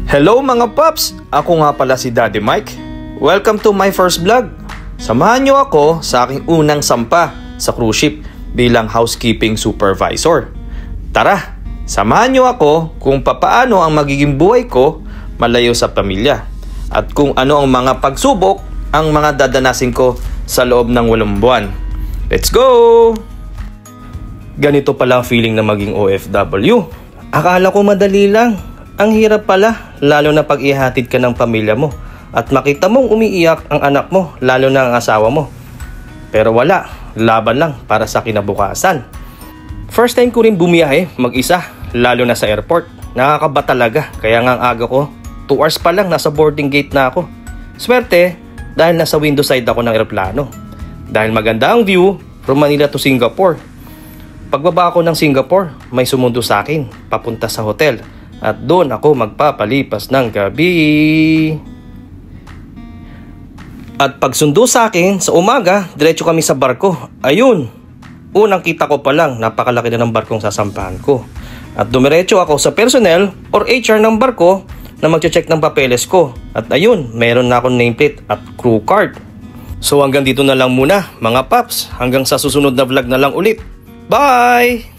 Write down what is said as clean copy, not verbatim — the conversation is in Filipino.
Hello mga paps! Ako nga pala si Daddy Mike. Welcome to my first vlog. Samahan nyo ako sa aking unang sampa sa cruise ship bilang housekeeping supervisor. Tara, samahan nyo ako kung papaano ang magiging buhay ko malayo sa pamilya at kung ano ang mga pagsubok ang mga dadanasin ko sa loob ng 8 buwan. Let's go! Ganito pala ang feeling na maging OFW. Akala ko madali lang. Ang hirap pala, lalo na pag ihatid ka ng pamilya mo at makita mong umiiyak ang anak mo, lalo na ang asawa mo. Pero wala, laban lang para sa kinabukasan. First time ko rin bumiyahe mag-isa, lalo na sa airport. Nakakaba talaga, kaya nga ang aga ko, 2 hours pa lang nasa boarding gate na ako. Swerte, dahil nasa window side ako ng eroplano. Dahil maganda ang view from Manila to Singapore. Pagbaba ako ng Singapore, may sumundo sa akin, papunta sa hotel. At doon ako magpapalipas ng gabi. At pagsundo sa akin sa umaga, diretso kami sa barko. Ayun, unang kita ko pa lang, napakalaki na ng barkong sasampahan ko. At dumiretso ako sa personnel or HR ng barko na magche-check ng papeles ko. At ayun, meron na akong nameplate at crew card. So hanggang dito na lang muna mga paps. Hanggang sa susunod na vlog na lang ulit. Bye!